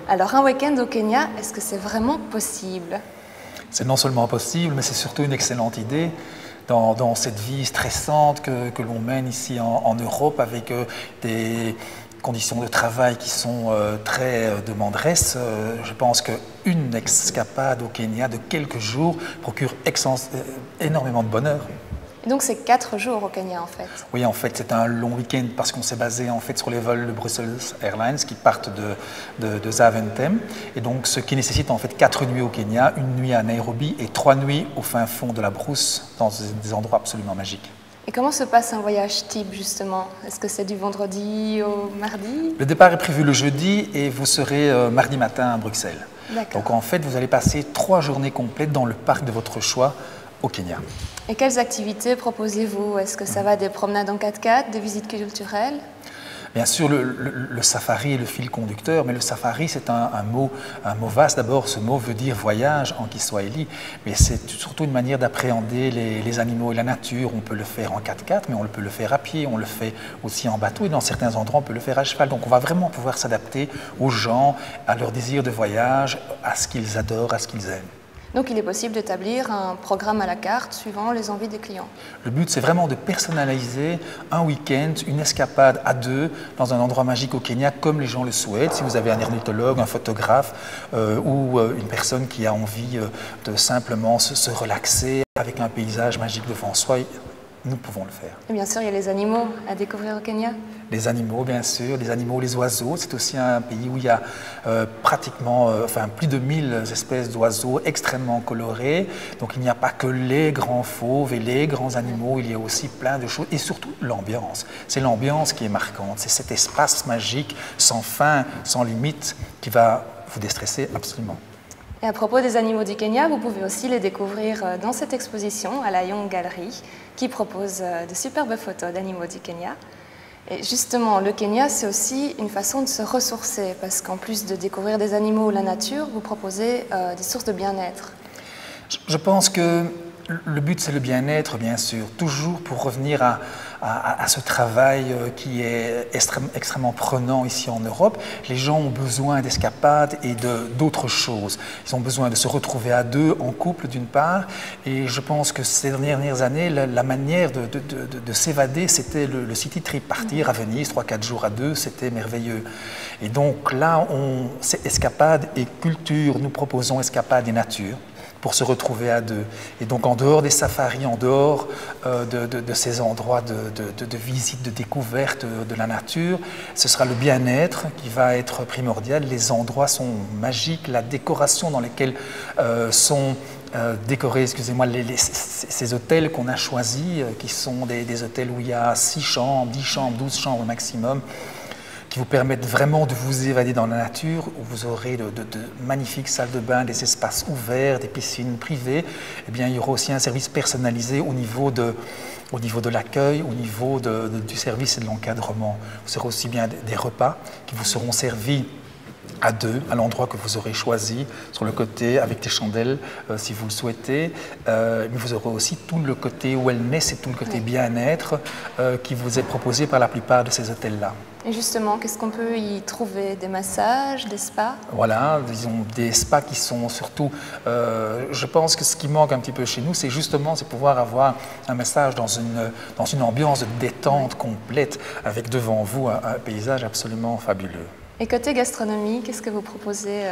Alors un week-end au Kenya, est-ce que c'est vraiment possible? C'est non seulement possible, mais c'est surtout une excellente idée dans cette vie stressante que l'on mène ici en Europe avec des conditions de travail qui sont très demanderesses. Je pense qu'une escapade au Kenya de quelques jours procure énormément de bonheur. Et donc c'est 4 jours au Kenya en fait. Oui, en fait, c'est un long week-end parce qu'on s'est basé en fait sur les vols de Brussels Airlines qui partent de Zaventem. Et donc, ce qui nécessite en fait 4 nuits au Kenya, une nuit à Nairobi et 3 nuits au fin fond de la brousse dans des endroits absolument magiques. Et comment se passe un voyage type justement? Est-ce que c'est du vendredi au mardi? Le départ est prévu le jeudi et vous serez mardi matin à Bruxelles. Donc en fait, vous allez passer 3 journées complètes dans le parc de votre choix au Kenya. Et quelles activités proposez-vous? Est-ce que ça va des promenades en 4x4, des visites culturelles? Bien sûr, le safari est le fil conducteur, mais le safari, c'est un mot vaste. D'abord, ce mot veut dire voyage en kiswahili, mais c'est surtout une manière d'appréhender les animaux et la nature. On peut le faire en 4x4, mais on peut le faire à pied, on le fait aussi en bateau, et dans certains endroits, on peut le faire à cheval. Donc, on va vraiment pouvoir s'adapter aux gens, à leur désir de voyage, à ce qu'ils adorent, à ce qu'ils aiment. Donc il est possible d'établir un programme à la carte suivant les envies des clients. Le but, c'est vraiment de personnaliser un week-end, une escapade à 2 dans un endroit magique au Kenya comme les gens le souhaitent. Si vous avez un ornithologue, un photographe ou une personne qui a envie de simplement se relaxer avec un paysage magique devant soi, nous pouvons le faire. Et bien sûr, il y a les animaux à découvrir au Kenya. Les animaux, bien sûr, les animaux, les oiseaux. C'est aussi un pays où il y a pratiquement, plus de 1000 espèces d'oiseaux extrêmement colorés. Donc il n'y a pas que les grands fauves et les grands animaux, il y a aussi plein de choses. Et surtout l'ambiance. C'est l'ambiance qui est marquante. C'est cet espace magique, sans fin, sans limite, qui va vous déstresser absolument. Et à propos des animaux du Kenya, vous pouvez aussi les découvrir dans cette exposition à la Young Gallery qui propose de superbes photos d'animaux du Kenya. Et justement, le Kenya, c'est aussi une façon de se ressourcer parce qu'en plus de découvrir des animaux ou la nature, vous proposez des sources de bien-être. Je pense que le but, c'est le bien-être, bien sûr, toujours pour revenir à ce travail qui est extrêmement prenant ici en Europe. Les gens ont besoin d'escapades et d'autres choses. Ils ont besoin de se retrouver à 2, en couple d'une part, et je pense que ces dernières années, la manière de s'évader, c'était le city trip, partir à Venise, 3-4 jours à 2, c'était merveilleux. Et donc là, c'est escapade et culture, nous proposons escapade et nature, pour se retrouver à 2. Et donc en dehors des safaris, en dehors de ces endroits de visite, de découverte de la nature, ce sera le bien-être qui va être primordial. Les endroits sont magiques, la décoration dans lesquels sont décorés, excusez-moi, ces hôtels qu'on a choisis, qui sont des hôtels où il y a 6 chambres, 10 chambres, 12 chambres au maximum, qui vous permettent vraiment de vous évader dans la nature, où vous aurez de magnifiques salles de bain, des espaces ouverts, des piscines privées. Eh bien, il y aura aussi un service personnalisé au niveau de l'accueil, au niveau du service et de l'encadrement. Vous aurez aussi bien des repas qui vous seront servis à 2, à l'endroit que vous aurez choisi, sur le côté avec des chandelles, si vous le souhaitez. Mais vous aurez aussi tout le côté wellness et tout le côté bien-être qui vous est proposé par la plupart de ces hôtels-là. Et justement, qu'est-ce qu'on peut y trouver? Des massages, des spas? Voilà, disons des spas qui sont surtout... je pense que ce qui manque un petit peu chez nous, c'est pouvoir avoir un massage dans une ambiance de détente complète, avec devant vous un paysage absolument fabuleux. Et côté gastronomie, qu'est-ce que vous proposez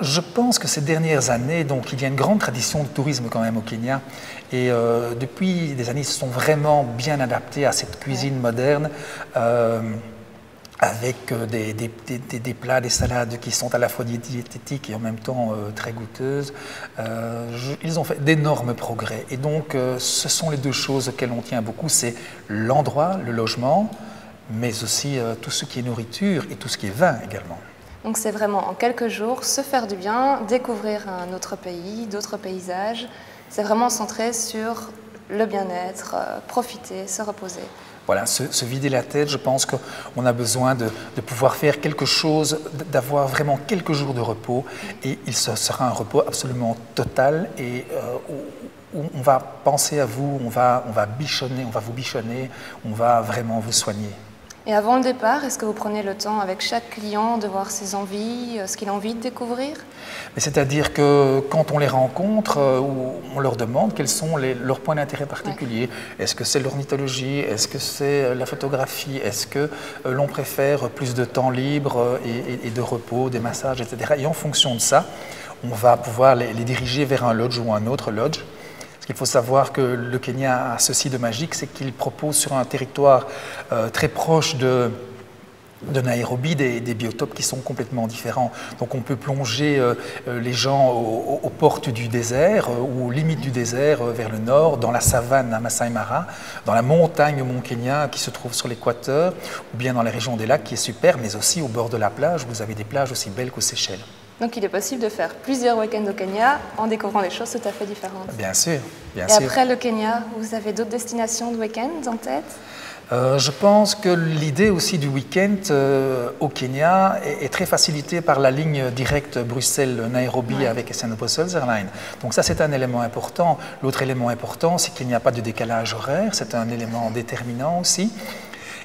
Je pense que ces dernières années, donc, il y a une grande tradition de tourisme quand même au Kenya. Et depuis des années, ils se sont vraiment bien adaptés à cette cuisine moderne. Avec des plats, des salades qui sont à la fois diététiques et en même temps très goûteuses. Ils ont fait d'énormes progrès. Et donc, ce sont les 2 choses auxquelles on tient beaucoup, c'est l'endroit, le logement, mais aussi tout ce qui est nourriture et tout ce qui est vin également. Donc c'est vraiment en quelques jours se faire du bien, découvrir un autre pays, d'autres paysages. C'est vraiment centré sur le bien-être, profiter, se reposer. Voilà, se vider la tête, je pense qu'on a besoin de pouvoir faire quelque chose, d'avoir vraiment quelques jours de repos, et ce sera un repos absolument total et où on va penser à vous, on va vous bichonner, on va vraiment vous soigner. Et avant le départ, est-ce que vous prenez le temps avec chaque client de voir ses envies, ce qu'il a envie de découvrir? C'est-à-dire que quand on les rencontre, on leur demande quels sont leurs points d'intérêt particuliers. Ouais. Est-ce que c'est l'ornithologie? Est-ce que c'est la photographie? Est-ce que l'on préfère plus de temps libre et de repos, des massages, etc. Et en fonction de ça, on va pouvoir les diriger vers un lodge ou un autre lodge. Parce qu'il faut savoir que le Kenya a ceci de magique, c'est qu'il propose sur un territoire très proche de Nairobi des biotopes qui sont complètement différents. Donc on peut plonger les gens aux portes du désert ou aux limites du désert vers le nord, dans la savane à Masai Mara, dans la montagne Mont Kenya qui se trouve sur l'équateur, ou bien dans les régions des lacs qui est super, mais aussi au bord de la plage. Vous avez des plages aussi belles qu'aux Seychelles. Donc il est possible de faire plusieurs week-ends au Kenya en découvrant des choses tout à fait différentes. Bien sûr, bien sûr. Et après le Kenya, vous avez d'autres destinations de week-end en tête? Je pense que l'idée aussi du week-end au Kenya est très facilitée par la ligne directe Bruxelles-Nairobi avec SN Brussels Airlines. Donc ça, c'est un élément important. L'autre élément important, c'est qu'il n'y a pas de décalage horaire. C'est un élément déterminant aussi.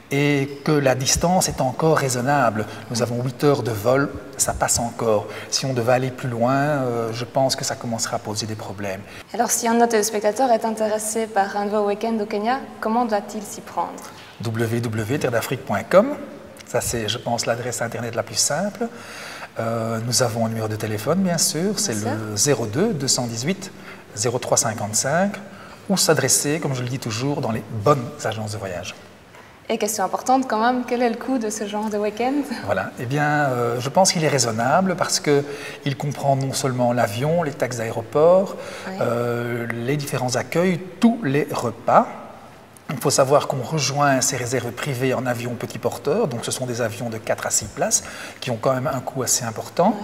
Et que la distance est encore raisonnable. Nous avons 8 heures de vol, ça passe encore. Si on devait aller plus loin, je pense que ça commencera à poser des problèmes. Alors si un de nos téléspectateurs est intéressé par un de vos week-ends au Kenya, comment doit-il s'y prendre? www.terredafrique.com, ça c'est, je pense, l'adresse internet la plus simple. Nous avons un numéro de téléphone, bien sûr, c'est le 02 218 0355, ou s'adresser, comme je le dis toujours, dans les bonnes agences de voyage. Et question importante quand même, quel est le coût de ce genre de week-end? Voilà, eh bien, je pense qu'il est raisonnable parce qu'il comprend non seulement l'avion, les taxes d'aéroport, les différents accueils, tous les repas. Il faut savoir qu'on rejoint ces réserves privées en avion petit porteur, donc ce sont des avions de 4 à 6 places qui ont quand même un coût assez important.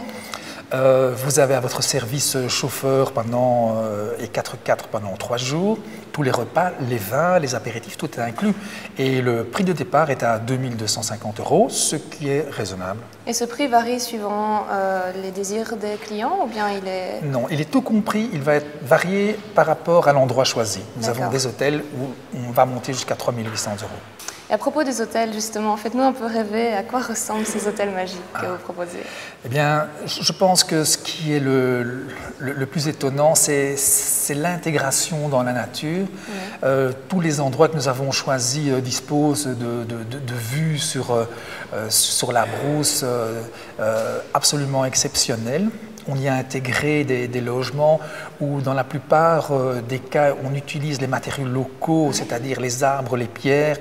Vous avez à votre service chauffeur et 4x4 pendant 3 jours. Tous les repas, les vins, les apéritifs, tout est inclus. Et le prix de départ est à 2 250 €, ce qui est raisonnable. Et ce prix varie suivant les désirs des clients ou bien il est... Non, il est tout compris. Il va être varié par rapport à l'endroit choisi. Nous avons des hôtels où on va monter jusqu'à 3 800 €. Et à propos des hôtels, justement, faites-nous un peu rêver à quoi ressemblent ces hôtels magiques que vous proposez. Eh bien, je pense que ce qui est le plus étonnant, c'est l'intégration dans la nature. Tous les endroits que nous avons choisis disposent de vues sur la brousse absolument exceptionnelles. On y a intégré des logements où, dans la plupart des cas, on utilise les matériaux locaux, c'est-à-dire les arbres, les pierres,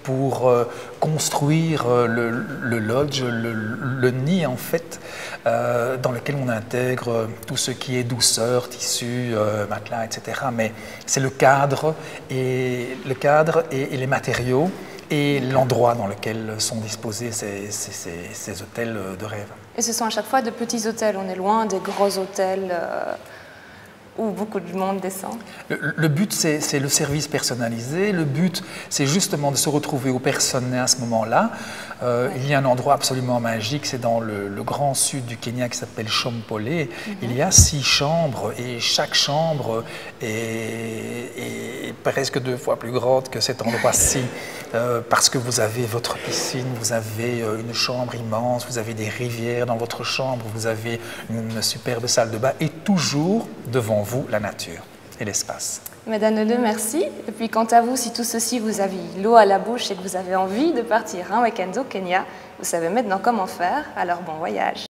pour construire le lodge, le nid en fait, dans lequel on intègre tout ce qui est douceur, tissu, matelas, etc. Mais c'est le cadre et les matériaux et l'endroit dans lequel sont disposés ces hôtels de rêve. Et ce sont à chaque fois de petits hôtels, on est loin des gros hôtels où beaucoup de monde descend. Le but, c'est le service personnalisé. Le but, c'est justement de se retrouver au personnel à ce moment-là. Il y a un endroit absolument magique, c'est dans le grand sud du Kenya qui s'appelle Shompole. Il y a 6 chambres et chaque chambre est presque 2 fois plus grande que cet endroit-ci. Parce que vous avez votre piscine, vous avez une chambre immense, vous avez des rivières dans votre chambre, vous avez une superbe salle de bain et toujours devant vous la nature et l'espace. Mesdames les deux, merci. Et puis quant à vous, si tout ceci vous a mis l'eau à la bouche et que vous avez envie de partir un week-end au Kenya, vous savez maintenant comment faire, alors bon voyage.